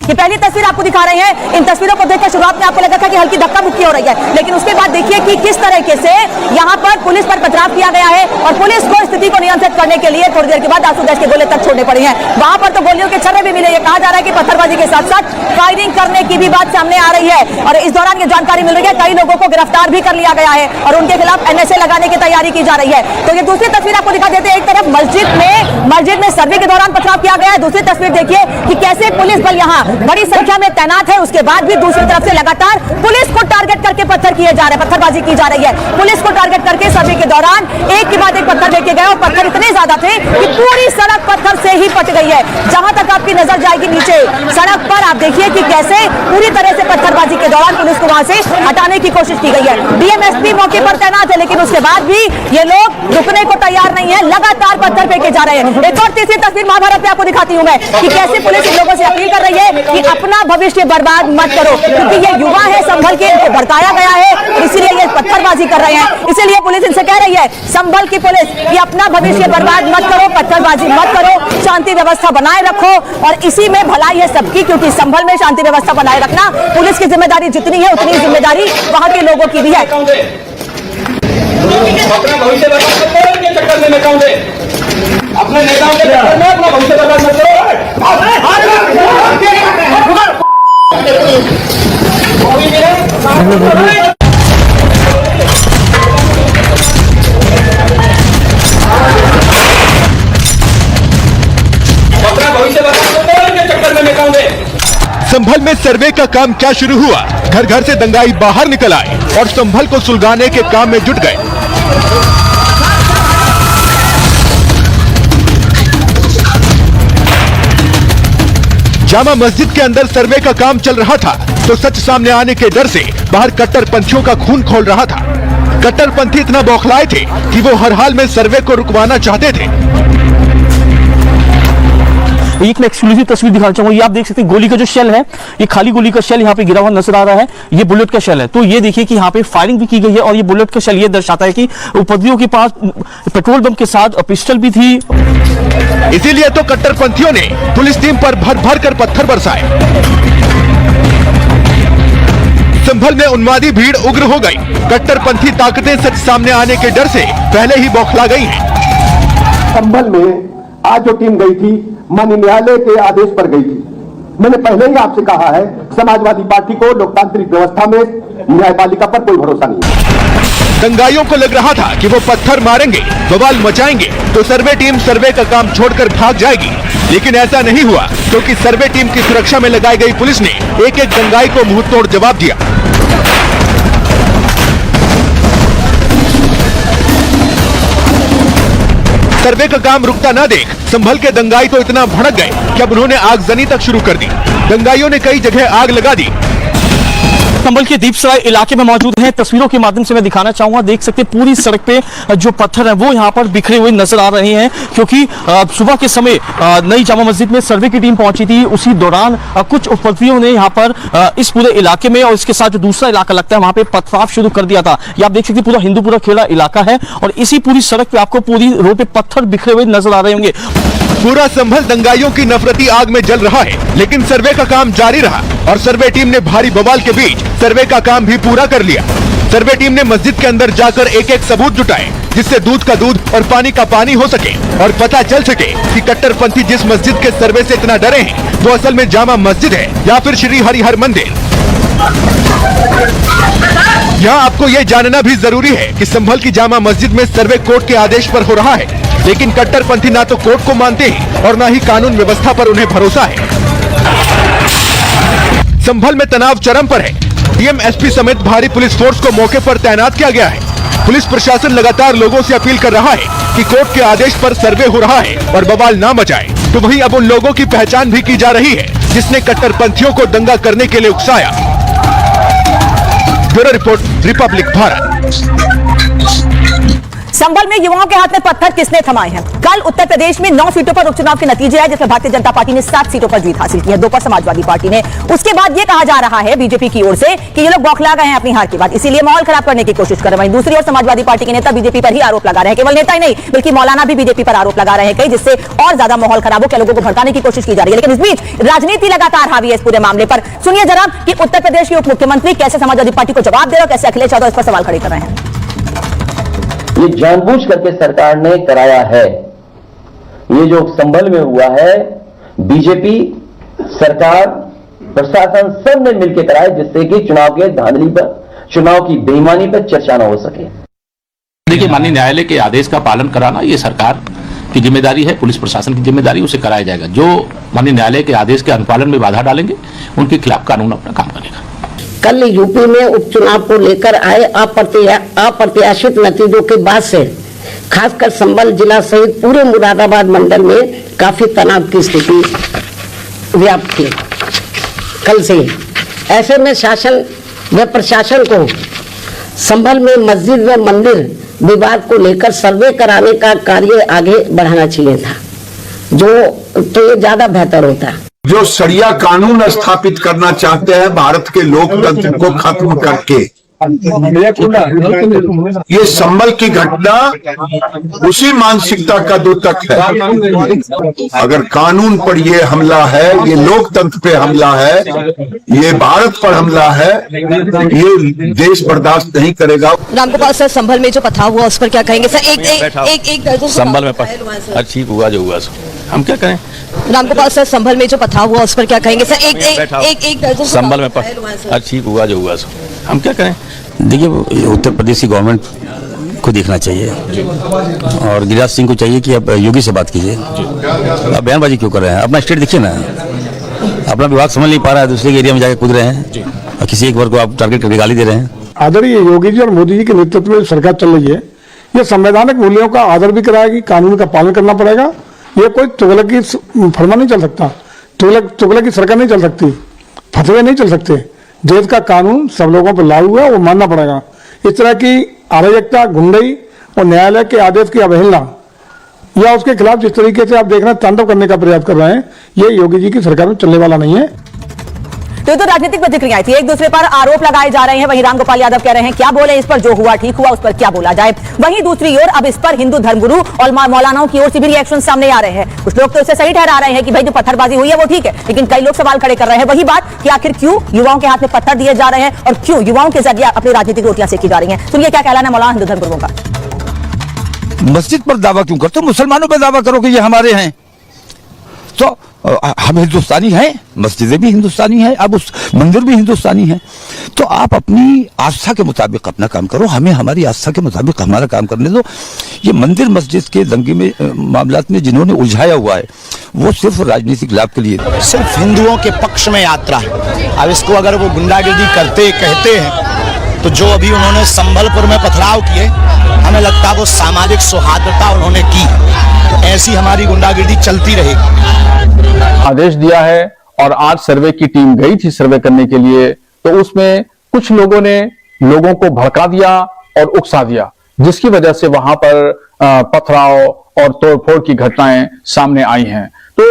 कि पहली तस्वीर आपको दिखा रहे हैं। इन तस्वीरों को देखकर शुरुआत में आपको लगा था कि हल्की धक्का मुक्की हो रही है, लेकिन उसके बाद देखिए कि किस तरीके से यहाँ पर पुलिस पर पथराव किया गया है और पुलिस को स्थिति को नियंत्रित करने के लिए थोड़ी देर के बाद आंसू गैस के गोले तक छोड़ने पड़े हैं। वहां पर तो गोलियों के छर्रे भी मिले। ये कहा जा रहा है कि पत्थरबाजी के साथ साथ फायरिंग करने की भी बात सामने आ रही है और इस दौरान ये जानकारी मिल रही है कई लोगों को गिरफ्तार भी कर लिया गया है और उनके खिलाफ एनएसए लगाने की तैयारी की जा रही है। तो ये दूसरी तस्वीर आपको दिखा देते हैं। एक तरफ मस्जिद में सर्वे के दौरान पथराव किया गया है, दूसरी तस्वीर देखिए कि कैसे पुलिस बल यहाँ बड़ी संख्या में तैनात है। उसके बाद भी दूसरी तरफ से लगातार पुलिस को टारगेट करके पत्थर किए जा रहे हैं, पत्थरबाजी की जा रही है। पुलिस को टारगेट करके सर्वे के दौरान एक के बाद एक पत्थर फेंके गए और पत्थर इतने ज्यादा थे कि पूरी सड़क पत्थर से ही पट गई है। जहां तक आपकी नजर जाएगी नीचे सड़क पर आप देखिए कि कैसे पूरी तरह से पत्थरबाजी के दौरान पुलिस को वहां से हटाने की कोशिश की गई है। डीएमएसपी मौके पर तैनात है, लेकिन उसके बाद भी ये लोग रुकने को तैयार नहीं है, लगातार पत्थर फेंके जा रहे हैं। एक और तीसरी तस्वीर महाभारत में आपको दिखाती हूं मैं कि कैसे पुलिस इन लोगों से अपील कर रही है कि अपना भविष्य बर्बाद मत करो, क्योंकि ये युवा है, संभल के इनको भड़काया गया है, इसीलिए ये पत्थरबाजी कर रहे हैं। इसीलिए पुलिस इनसे कह रही है, संभल की पुलिस, कि अपना भविष्य बर्बाद मत करो, पत्थरबाजी मत करो, शांति व्यवस्था बनाए रखो और इसी में भलाई है सबकी, क्योंकि संभल में शांति व्यवस्था बनाए रखना पुलिस की जिम्मेदारी जितनी है उतनी जिम्मेदारी वहां के लोगों की भी है। अपना भविष्य बर्बाद मत करो के चक्कर में नकाम दे, अपने नेताओं के चक्कर में अपना भविष्य बर्बाद मत करो। अपना भविष्य बर्बाद मत करो के चक्कर में नकाम दे। संभल में सर्वे का काम क्या शुरू हुआ? घर घर से दंगाई बाहर निकल आए और संभल को सुलगाने के काम में जुट गए। जामा मस्जिद के अंदर सर्वे का काम चल रहा था तो सच सामने आने के डर से बाहर कट्टरपंथियों का खून खौल रहा था। कट्टरपंथी इतना बौखलाए थे कि वो हर हाल में सर्वे को रुकवाना चाहते थे। एक मैं एक्सक्लूसिव तस्वीर दिखाना चाहूंगा। ये आप देख सकते हैं गोली का जो शेल है, ये खाली गोली का शेल यहाँ पे गिरा हुआ नजर आ रहा है, ये बुलेट का शेल है। तो ये देखिए कि यहाँ पे फायरिंग भी की गई है और ये बुलेट का शेल ये दर्शाता है कि उपद्रवियों के पास पेट्रोल बम के साथ पिस्टल भी थी। इसीलिए तो कट्टरपंथियों ने पुलिस टीम पर भर भर कर पत्थर बरसाए। संभल में उन्मादी भीड़ उग्र हो गई। कट्टरपंथी ताकतें सच सामने आने के डर से पहले ही बौखला गई हैं। संभल में आज जो टीम गई थी माननीय न्यायालय के आदेश पर गई थी। मैंने पहले ही आपसे कहा है, समाजवादी पार्टी को लोकतांत्रिक व्यवस्था में न्यायपालिका पर कोई भरोसा नहीं है। दंगाइयों को लग रहा था कि वो पत्थर मारेंगे, बवाल मचाएंगे तो सर्वे टीम सर्वे का काम छोड़कर भाग जाएगी, लेकिन ऐसा नहीं हुआ, क्योंकि सर्वे टीम की सुरक्षा में लगाई गई पुलिस ने एक एक दंगाई को मुंहतोड़ जवाब दिया। सर्वे का काम रुकता ना देख संभल के दंगाई तो इतना भड़क गए कि अब उन्होंने आगजनी तक शुरू कर दी। दंगाइयों ने कई जगह आग लगा दी। संभल के दीपसराय इलाके में मौजूद हैं। तस्वीरों के माध्यम से मैं दिखाना चाहूंगा। देख सकते हैं पूरी सड़क पे जो पत्थर हैं वो यहाँ पर बिखरे हुए नजर आ रहे हैं, क्योंकि सुबह के समय नई जामा मस्जिद में सर्वे की टीम पहुंची थी। उसी दौरान कुछ उपद्रवियों ने यहाँ पर इस पूरे इलाके में और इसके साथ जो दूसरा इलाका लगता है वहां पे पथराव शुरू कर दिया था। ये आप देख सकते हैं पूरा हिंदूपुरा खेड़ा इलाका है और इसी पूरी सड़क पे आपको पूरी रोड पे पत्थर बिखरे हुए नजर आ रहे होंगे। पूरा संभल दंगाइयों की नफरती आग में जल रहा है, लेकिन सर्वे का काम जारी रहा और सर्वे टीम ने भारी बवाल के बीच सर्वे का काम भी पूरा कर लिया। सर्वे टीम ने मस्जिद के अंदर जाकर एक एक सबूत जुटाए, जिससे दूध का दूध और पानी का पानी हो सके और पता चल सके कि कट्टरपंथी जिस मस्जिद के सर्वे से इतना डरे हैं वो असल में जामा मस्जिद है या फिर श्री हरिहर मंदिर। यहाँ आपको ये जानना भी जरूरी है कि संभल की जामा मस्जिद में सर्वे कोर्ट के आदेश पर हो रहा है, लेकिन कट्टरपंथी ना तो कोर्ट को मानते हैं और ना ही कानून व्यवस्था पर उन्हें भरोसा है। संभल में तनाव चरम पर है। डीएमएसपी समेत भारी पुलिस फोर्स को मौके पर तैनात किया गया है। पुलिस प्रशासन लगातार लोगों से अपील कर रहा है कि कोर्ट के आदेश पर सर्वे हो रहा है और बवाल ना मचाए। तो वहीं अब उन लोगों की पहचान भी की जा रही है जिसने कट्टरपंथियों को दंगा करने के लिए उकसाया। Bureau report, Republic Bharat. Sambhal में युवाओं के हाथ में पत्थर किसने थमाए हैं? कल उत्तर प्रदेश में 9 सीटों पर उपचुनाव के नतीजे आए, जिसमें भारतीय जनता पार्टी ने 7 सीटों पर जीत हासिल की है, 2 पर समाजवादी पार्टी ने। उसके बाद यह कहा जा रहा है बीजेपी की ओर से कि ये लोग बौखला गए हैं अपनी हार के बाद, इसीलिए माहौल खराब करने की कोशिश कर रहे हैं। दूसरी ओर समाजवादी पार्टी के नेता बीजेपी पर ही आरोप लगा रहे हैं, केवल नेता ही नहीं बल्कि मौलाना भी बीजेपी पर आरोप लगा रहे हैं कई, जिससे और ज्यादा माहौल खराब हो, क्या लोगों को भड़काने की कोशिश की जा रही है। लेकिन इस बीच राजनीति लगातार हावी है इस पूरे मामले पर। सुनिए जरा कि उत्तर प्रदेश के उप मुख्यमंत्री कैसे समाजवादी पार्टी को जवाब दे रहे हैं, कैसे अखिलेश यादव इस पर सवाल खड़े कर रहे हैं। ये जानबूझ करके सरकार ने कराया है। ये जो संभल में हुआ है, बीजेपी सरकार प्रशासन सब ने मिलकर कराया, जिससे कि चुनाव के धांधली पर, चुनाव की बेईमानी पर चर्चा न हो सके। देखिए, माननीय न्यायालय के आदेश का पालन कराना ये सरकार की जिम्मेदारी है, पुलिस प्रशासन की जिम्मेदारी, उसे कराया जाएगा। जो माननीय न्यायालय के आदेश के अनुपालन में बाधा डालेंगे उनके खिलाफ कानून अपना काम करेगा। कल यूपी में उपचुनाव को लेकर आए अप्रत्याशित नतीजों के बाद से खासकर संभल जिला सहित पूरे मुरादाबाद मंडल में काफी तनाव की स्थिति व्याप्त थी कल से। ऐसे में शासन व प्रशासन को संभल में मस्जिद व मंदिर विवाद को लेकर सर्वे कराने का कार्य आगे बढ़ाना चाहिए था, तो ये ज्यादा बेहतर होता। जो शरिया कानून स्थापित करना चाहते हैं भारत के लोकतंत्र को खत्म करके, ये संभल की घटना उसी मानसिकता का द्योतक है। अगर कानून पर ये हमला है, ये लोकतंत्र पे हमला है, ये भारत पर हमला है, ये देश बर्दाश्त नहीं करेगा। रामगोपाल सर, संभल में जो पथराव हुआ उस पर क्या कहेंगे सर? एक संभल में ठीक हुआ जो हुआ, हम क्या करें? रामगोपाल सर, संभल में जो पथराव हुआ उस पर क्या कहेंगे सर? एक संभल में ठीक हुआ जो हुआ, हम क्या करें? देखिए, उत्तर प्रदेश की गवर्नमेंट को देखना चाहिए और गिरिराज सिंह को चाहिए कि अब योगी से बात कीजिए। अब बयानबाजी क्यों कर रहे हैं? अपना स्टेट देखिए ना, अपना विभाग समझ नहीं पा रहा है, दूसरे के एरिया में जाकर कूद रहे हैं और किसी एक वर्ग को आप टारगेट करके गाली दे रहे हैं। आदरणीय योगी जी और मोदी जी के नेतृत्व में सरकार चल रही है, ये संवैधानिक मूल्यों का आदर भी कराएगी, कानून का पालन करना पड़ेगा। ये कोई तुगलक की फरमा नहीं चल सकता, तुगलक की सरकार नहीं चल सकती, फतवे नहीं चल सकते। देश का कानून सब लोगों पर लागू है, वो मानना पड़ेगा। इस तरह की अराजकता, गुंडई और न्यायालय के आदेश की अवहेलना या उसके खिलाफ जिस तरीके से आप देख रहे हैं तांडव करने का प्रयास कर रहे हैं, ये योगी जी की सरकार में चलने वाला नहीं है। तो राजनीतिक प्रतिक्रियाएं थी, एक दूसरे पर आरोप लगाए जा रहे हैं। वहीं रामगोपाल यादव कह रहे हैं क्या बोले इस पर, जो हुआ ठीक हुआ, उस पर क्या बोला जाए। वहीं दूसरी ओर अब इस पर हिंदू धर्मगुरु और मौलानाओं की ओर से भी रिएक्शन सामने आ रहे हैं। कुछ लोग तो इसे सही ठहरा रहे हैं कि भाई जो पत्थरबाजी हुई है वो ठीक है, लेकिन कई लोग सवाल खड़े कर रहे हैं वही बात कि आखिर क्यों युवाओं के हाथ में पत्थर दिए जा रहे हैं और क्यों युवाओं के जरिए अपनी राजनीतिक रोटियां सेकी जा रही हैं। सुनिए क्या कहना है मौलाना हिंदू धर्मगुरुओं का। मस्जिद पर दावा क्यों करते हो? मुसलमानों पर दावा करो कि ये हमारे हैं। तो हम हिंदुस्तानी हैं, मस्जिदें भी हिंदुस्तानी हैं, अब उस मंदिर भी हिंदुस्तानी हैं। तो आप अपनी आस्था के मुताबिक अपना काम करो, हमें हमारी आस्था के मुताबिक हमारा काम करने दो। ये मंदिर मस्जिद के दंगे में मामलात में जिन्होंने उलझाया हुआ है वो सिर्फ राजनीतिक लाभ के लिए, सिर्फ हिंदुओं के पक्ष में यात्रा है। अब इसको अगर वो गुंडागिर्दी करते कहते हैं तो जो अभी उन्होंने संभलपुर में पथराव किए, हमें लगता है वो सामाजिक सौहार्दता उन्होंने की। तो ऐसी हमारी गुंडागिर्दी चलती रहेगी। आदेश दिया है और आज सर्वे की टीम गई थी सर्वे करने के लिए, तो उसमें कुछ लोगों ने लोगों को भड़का दिया और उकसा दिया, जिसकी वजह से वहां पर पथराव और तोड़फोड़ की घटनाएं सामने आई हैं। तो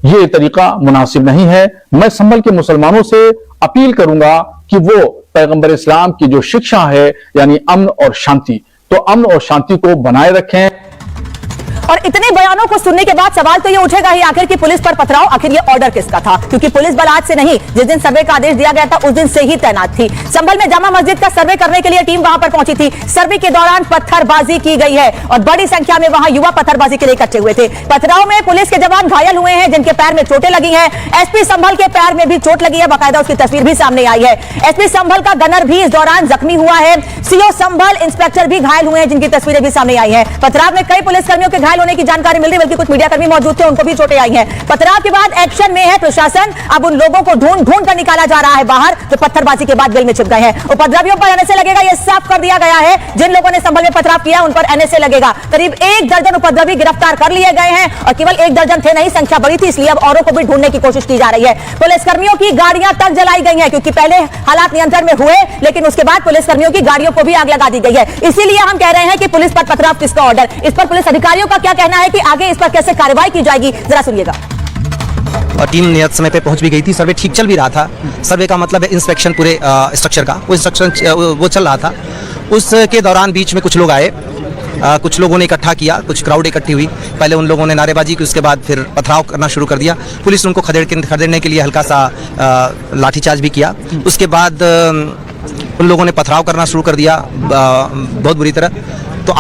ये तरीका मुनासिब नहीं है। मैं संभल के मुसलमानों से अपील करूंगा कि वो पैगंबर इस्लाम की जो शिक्षा है यानी अमन और शांति, तो अमन और शांति को बनाए रखें। और इतने बयानों को सुनने के बाद सवाल तो ये उठेगा ही आखिर कि पुलिस पर पथराव, आखिर ये ऑर्डर किसका था? क्योंकि पुलिस बल आज से नहीं, जिस दिन सर्वे का आदेश दिया गया था उस दिन से ही तैनात थी। संभल में जामा मस्जिद का सर्वे करने के लिए टीम वहां पर पहुंची थी। सर्वे के दौरान पत्थरबाजी की गई है और बड़ी संख्या में वहां युवा पत्थरबाजी के लिए इकट्ठे हुए थे। पथराव में पुलिस के जवान घायल हुए हैं, जिनके पैर में चोटें लगी हैं। एसपी संभल के पैर में भी चोट लगी है, बाकायदा उसकी तस्वीर भी सामने आई है। एसपी संभल का गनर भी इस दौरान जख्मी हुआ है। सीओ संभल इंस्पेक्टर भी घायल हुए हैं, जिनकी तस्वीरें भी सामने आई है। पथराव में कई पुलिसकर्मियों के घायल घायल होने की जानकारी मिल रही, बल्कि कुछ मीडियाकर्मी मौजूद थे, उनको भी चोटें आई हैं। पथराव के बाद एक्शन में है प्रशासन। अब उन लोगों को ढूंढ कर निकाला जा रहा है बाहर, जो पत्थरबाजी के बाद बिल में छिप गए हैं। उपद्रवियों पर एनएसए लगेगा, यह साफ कर दिया गया है। जिन लोगों ने संभल में पथराव किया उन पर एनएसए लगेगा। करीब 1 दर्जन उपद्रवी गिरफ्तार कर लिए गए हैं, और केवल 1 दर्जन थे नहीं, संख्या बड़ी थी, इसलिए अब औरों को भी ढूंढने की कोशिश की जा रही है। पुलिसकर्मियों की गाड़ियां तक जलाई गई हैं, क्योंकि पहले हालात नियंत्रण में हुए, लेकिन उसके बाद पुलिसकर्मियों की गाड़ियों को भी आग लगा दी गई है। इसीलिए हम कह रहे हैं कि पुलिस पर पथराव किसका ऑर्डर, इस पर पुलिस अधिकारियों का क्या कहना है कि आगे इस पर कैसे कार्रवाई की जाएगी, जरा सुनिएगा। और टीम नियत समय पे पहुंच भी गई थी। सर्वे ठीक चल भी रहा था। सर्वे का मतलब है इंस्पेक्शन पूरे स्ट्रक्चर का, वो इंस्ट्रक्शन वो चल रहा था। उसके दौरान बीच में कुछ लोग आए, कुछ लोगों ने इकट्ठा किया, कुछ क्राउड इकट्ठी हुई। पहले उन लोगों ने नारेबाजी की, उसके बाद फिर पथराव करना शुरू कर दिया। पुलिस उनको खदेड़ने के लिए हल्का सा लाठीचार्ज भी किया। उसके बाद उन लोगों ने पथराव करना शुरू कर दिया बहुत बुरी तरह। तो